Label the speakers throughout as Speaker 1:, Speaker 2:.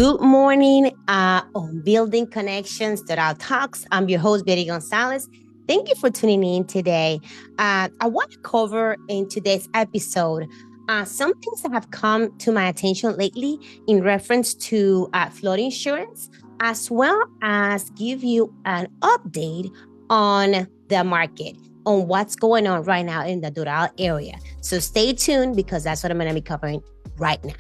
Speaker 1: Good morning on Building Connections, Doral Talks. I'm your host, Betty Gonzalez. Thank you for tuning in today. I want to cover in today's episode some things that have come to my attention lately in reference to flood insurance, as well as give you an update on the market, on what's going on right now in the Doral area. So stay tuned because that's what I'm going to be covering right now.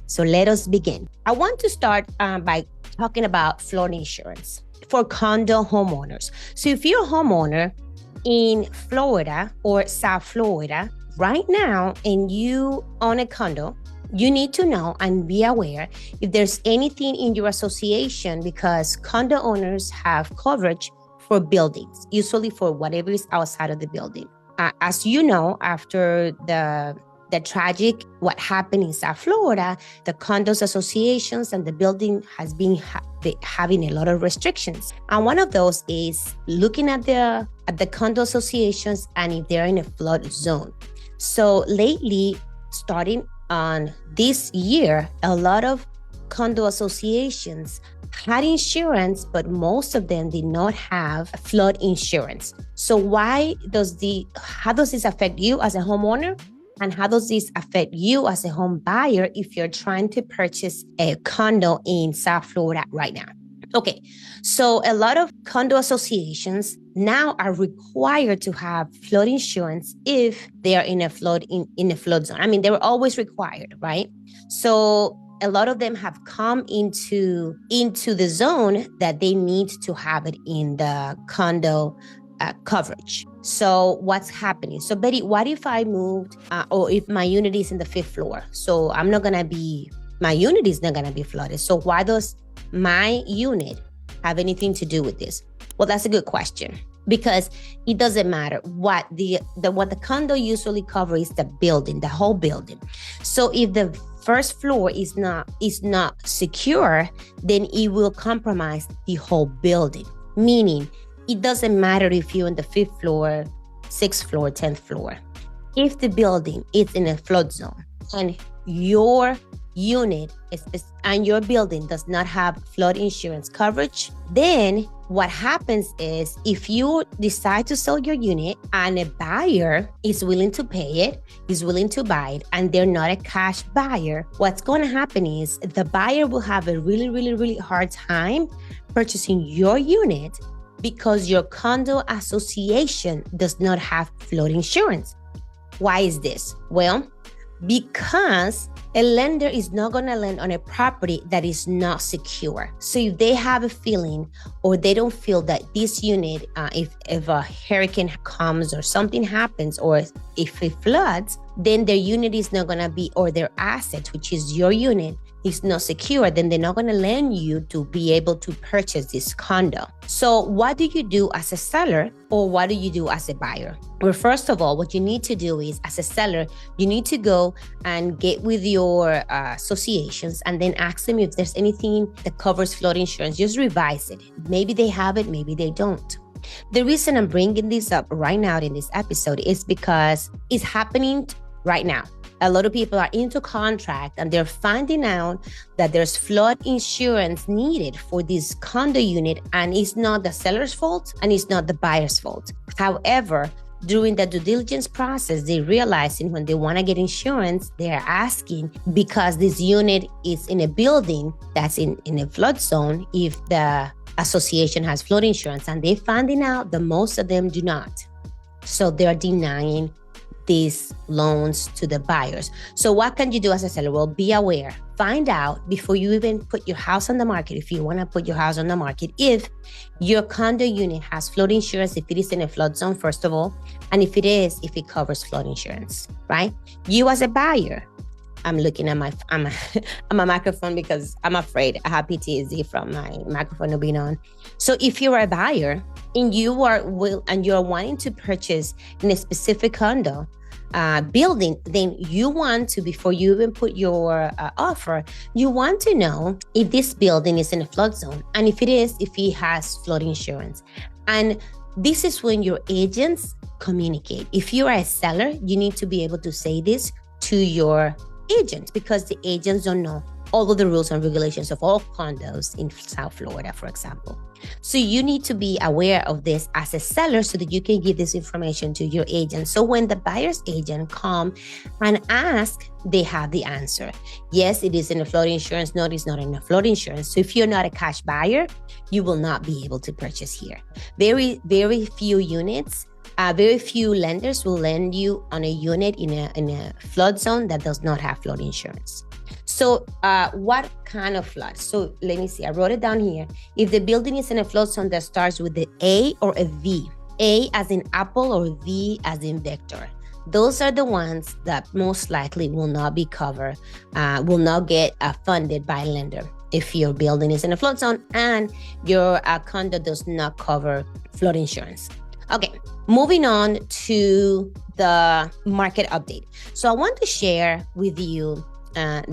Speaker 1: So let us begin. I want to start by talking about flood insurance for condo homeowners. So if you're a homeowner in Florida or South Florida right now and you own a condo, you need to know and be aware if there's anything in your association, because condo owners have coverage for buildings, usually for whatever is outside of the building. As you know, after the tragic what happened in South Florida, the condos associations and the building has been having a lot of restrictions. And one of those is looking at the condo associations and if they're in a flood zone. So lately, starting on this year, a lot of condo associations had insurance, but most of them did not have flood insurance. So how does this affect you as a homeowner? And how does this affect you as a home buyer if you're trying to purchase a condo in South Florida right now? Okay, so a lot of condo associations now are required to have flood insurance if they are in a flood zone. I mean, they were always required, right? So a lot of them have come into the zone that they need to have it in the condo coverage. So what's happening? So Betty, what if I moved or if my unit is in the 5th floor? So my unit is not going to be flooded. So why does my unit have anything to do with this? Well, that's a good question, because it doesn't matter what the condo usually covers is the building, the whole building. So if the first floor is not secure, then it will compromise the whole building, meaning it doesn't matter if you're on the 5th floor, 6th floor, 10th floor. If the building is in a flood zone and your unit and your building does not have flood insurance coverage, then what happens is if you decide to sell your unit and a buyer is willing to pay it, is willing to buy it, and they're not a cash buyer, what's going to happen is the buyer will have a really, really, really hard time purchasing your unit because your condo association does not have flood insurance. Why is this? Well, because a lender is not going to lend on a property that is not secure. So if they have a feeling or they don't feel that this unit, if a hurricane comes or something happens or if it floods, then their unit is not going to be, or their asset, which is your unit, is not secure, then they're not going to lend you to be able to purchase this condo. So what do you do as a seller, or what do you do as a buyer? Well, first of all, what you need to do is, as a seller, you need to go and get with your associations and then ask them if there's anything that covers flood insurance. Just revise it. Maybe they have it, maybe they don't. The reason I'm bringing this up right now in this episode is because it's happening right now. A lot of people are into contract and they're finding out that there's flood insurance needed for this condo unit, and it's not the seller's fault and it's not the buyer's fault. However, during the due diligence process, they realizing when they want to get insurance, they're asking because this unit is in a building that's in a flood zone if the association has flood insurance, and they're finding out that most of them do not. So they're denying these loans to the buyers. So what can you do as a seller? Well, be aware. Find out before you even put your house on the market, if you want to put your house on the market, if your condo unit has flood insurance, if it is in a flood zone, first of all, and if it covers flood insurance, right? You as a buyer, I'm looking at I'm a microphone because I'm afraid I have PTSD from my microphone being on. So if you're a buyer and you're wanting to purchase in a specific condo building, then you want to, before you even put your offer, you want to know if this building is in a flood zone, and if it is, if it has flood insurance. And this is when your agents communicate. If you are a seller, you need to be able to say this to your agent, because the agents don't know all of the rules and regulations of all condos in South Florida, for example. So you need to be aware of this as a seller so that you can give this information to your agent. So when the buyer's agent come and ask, they have the answer. Yes, it is in a flood insurance. No, it is not in a flood insurance. So if you're not a cash buyer, you will not be able to purchase here. Very, very few units. Very few lenders will lend you on a unit in a flood zone that does not have flood insurance. So what kind of flood? So let me see, I wrote it down here. If the building is in a flood zone that starts with the A or a V, A as in apple or V as in Victor, those are the ones that most likely will not be covered, will not get funded by a lender. If your building is in a flood zone and your condo does not cover flood insurance. Okay, moving on to the market update. So I want to share with you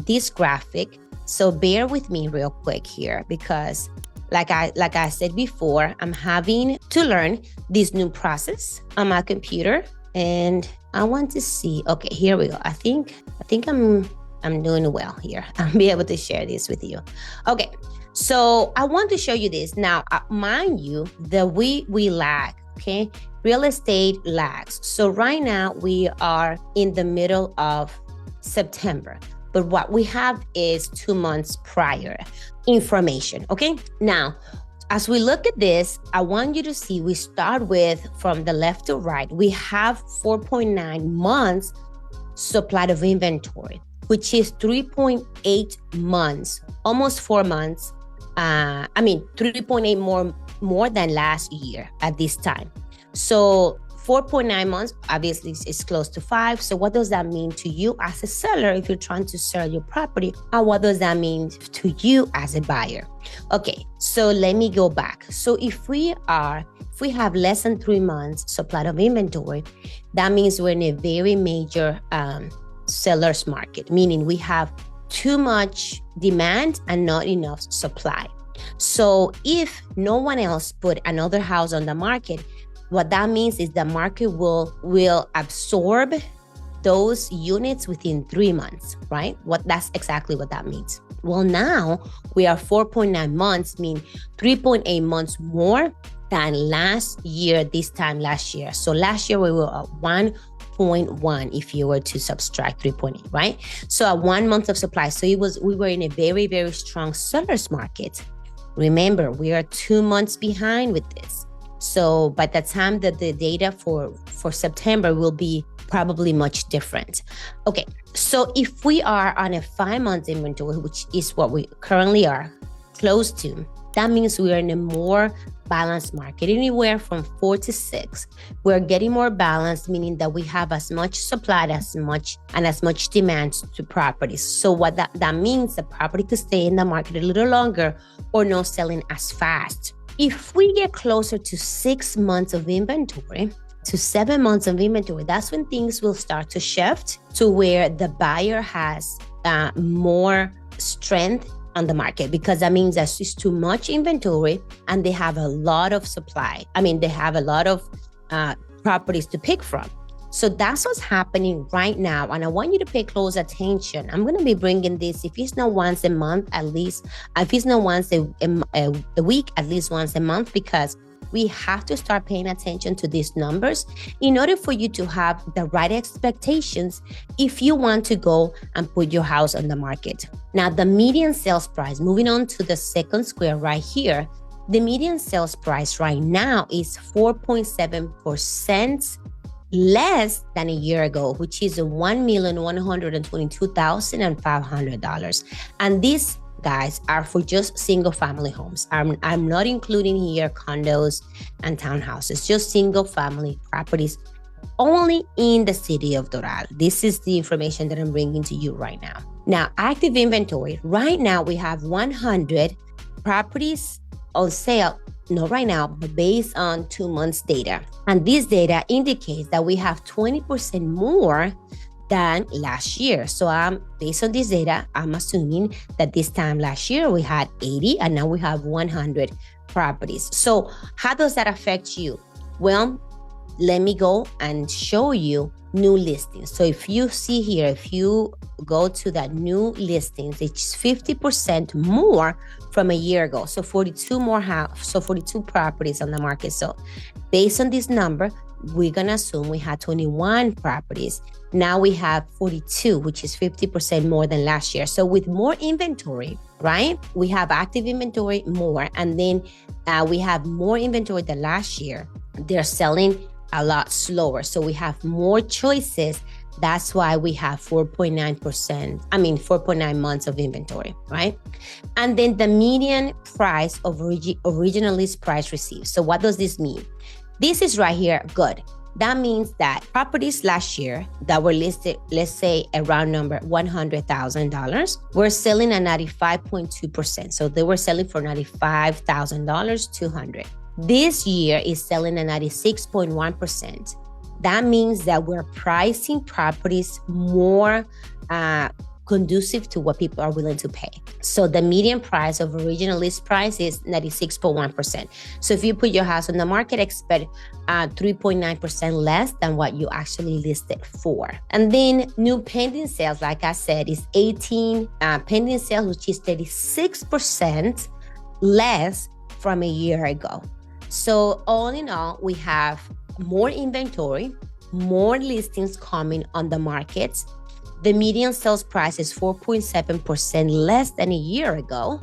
Speaker 1: this graphic. So bear with me real quick here because like I said before, I'm having to learn this new process on my computer and I want to see, okay, here we go. I think I'm doing well here. I'll be able to share this with you. Okay, so I want to show you this. Now, mind you, that we lag, okay? Real estate lags. So right now we are in the middle of September, but what we have is 2 months prior information, okay? Now, as we look at this, I want you to see, we start with from the left to right, we have 4.9 months supply of inventory, which is 3.8 months, almost 4 months. 3.8 more than last year at this time. So 4.9 months, obviously is close to 5. So what does that mean to you as a seller if you're trying to sell your property? And what does that mean to you as a buyer? Okay, so let me go back. So if we have less than 3 months supply of inventory, that means we're in a very major seller's market, meaning we have too much demand and not enough supply. So if no one else put another house on the market, what that means is the market will absorb those units within 3 months, right? That's exactly what that means. Well, now we are 4.9 months, mean 3.8 months more than last year, this time last year. So last year we were at 1.1 if you were to subtract 3.8, right? So at 1 month of supply. So we were in a very, very strong seller's market. Remember, we are 2 months behind with this. So by the time that the data for September will be probably much different. Okay, so if we are on a 5 month inventory, which is what we currently are close to, that means we are in a more balanced market, anywhere from 4 to 6. We're getting more balanced, meaning that we have as much supply as much demand to properties. So what that means, the property could stay in the market a little longer or not selling as fast. If we get closer to 6 months of inventory, to 7 months of inventory, that's when things will start to shift to where the buyer has more strength on the market, because that means there's just too much inventory and they have a lot of supply. They have a lot of properties to pick from. So that's what's happening right now. And I want you to pay close attention. I'm going to be bringing this, if it's not once a month, at least, if it's not once a week, at least once a month, because we have to start paying attention to these numbers in order for you to have the right expectations if you want to go and put your house on the market. Now, the median sales price, moving on to the second square right here, the median sales price right now is 4.7% less than a year ago, which is $1,122,500. And these, guys, are for just single family homes. I'm not including here condos and townhouses, just single family properties only in the city of Doral. This is the information that I'm bringing to you right now. Now, active inventory. Right now, we have 100 properties on sale. Not right now, but based on 2 months data. And this data indicates that we have 20% more than last year. So based on this data, I'm assuming that this time last year we had 80 and now we have 100 properties. So how does that affect you? Well, let me go and show you new listings. So if you see here, if you go to that new listings, it's 50% more from a year ago. So 42 properties on the market. So based on this number, we're going to assume we had 21 properties. Now we have 42, which is 50% more than last year. So with more inventory, right? We have active inventory more, and then we have more inventory than last year. They're selling a lot slower. So we have more choices. That's why we have 4.9 months of inventory, right? And then the median price of original list price received. So what does this mean? This is right here, good. That means that properties last year that were listed, let's say around number $100,000, were selling at 95.2%. So they were selling for $95,000, 200. This year is selling at 96.1%. That means that we're pricing properties more conducive to what people are willing to pay. So the median price of original list price is 96.1%. So if you put your house on the market, expect 3.9% less than what you actually listed for. And then new pending sales, like I said, is 18 pending sales, which is 36% less from a year ago. So all in all, we have more inventory, more listings coming on the market. The median sales price is 4.7% less than a year ago.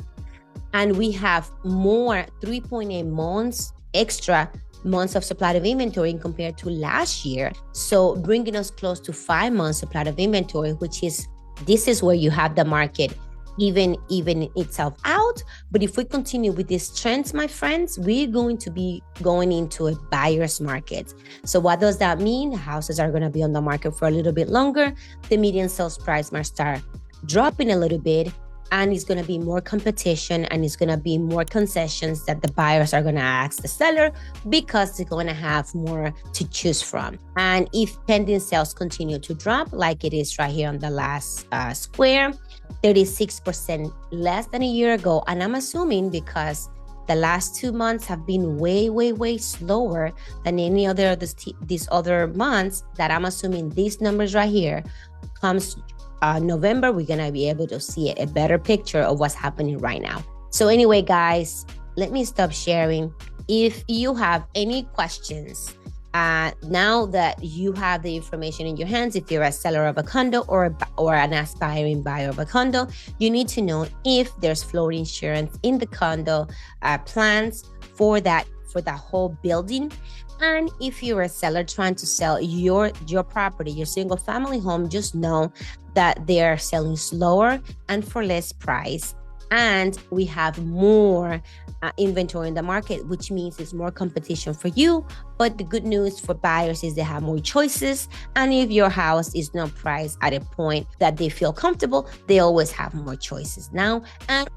Speaker 1: And we have more 3.8 months, extra months of supply of inventory compared to last year. So bringing us close to 5 months supply of inventory, this is where you have the market even itself out. But if we continue with these trends, my friends, we're going to be going into a buyer's market. So what does that mean? Houses are going to be on the market for a little bit longer. The median sales price might start dropping a little bit, and it's going to be more competition, and it's going to be more concessions that the buyers are going to ask the seller because they're going to have more to choose from. And if pending sales continue to drop like it is right here on the last square, 36% less than a year ago. And I'm assuming because the last 2 months have been way slower than any other these other months, that I'm assuming these numbers right here comes November, we're going to be able to see a better picture of what's happening right now. So anyway, guys, let me stop sharing. If you have any questions, now that you have the information in your hands, if you're a seller of a condo or an aspiring buyer of a condo, you need to know if there's flood insurance in the condo plans for that whole building. And if you're a seller trying to sell your property, your single family home, just know that they're selling slower and for less price. And we have more inventory in the market, which means it's more competition for you. But the good news for buyers is they have more choices. And if your house is not priced at a point that they feel comfortable, they always have more choices now.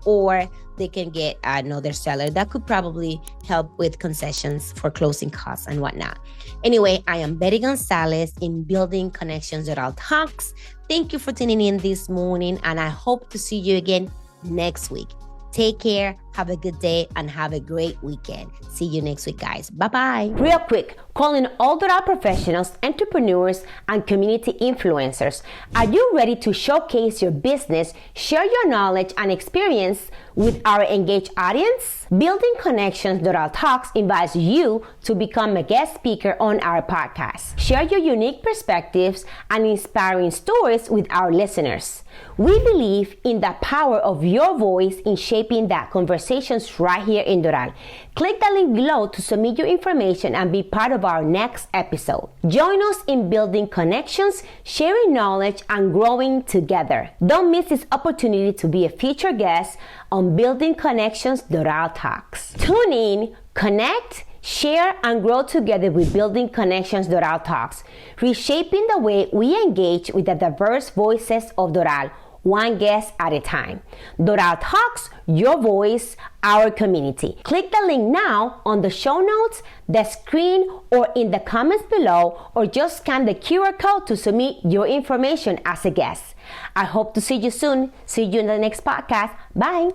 Speaker 1: Or they can get another seller that could probably help with concessions for closing costs and whatnot. Anyway, I am Betty Gonzalez in Building Connections Doral Talks. Thank you for tuning in this morning, and I hope to see you again next week. Take care, have a good day, and have a great weekend. See you next week, guys. Bye-bye. Real quick, calling all Doral professionals, entrepreneurs, and community influencers. Are you ready to showcase your business, share your knowledge and experience with our engaged audience? Building Connections Doral Talks invites you to become a guest speaker on our podcast. Share your unique perspectives and inspiring stories with our listeners. We believe in the power of your voice in shaping that conversations right here in Doral. Click the link below to submit your information and be part of our next episode. Join us in building connections, sharing knowledge, and growing together. Don't miss this opportunity to be a featured guest on Building Connections Doral Talks. Tune in, connect, share, and grow together with Building Connections Doral Talks, reshaping the way we engage with the diverse voices of Doral, one guest at a time. Doral Talks, your voice, our community. Click the link now on the show notes, the screen, or in the comments below, or just scan the QR code to submit your information as a guest. I hope to see you soon. See you in the next podcast. Bye.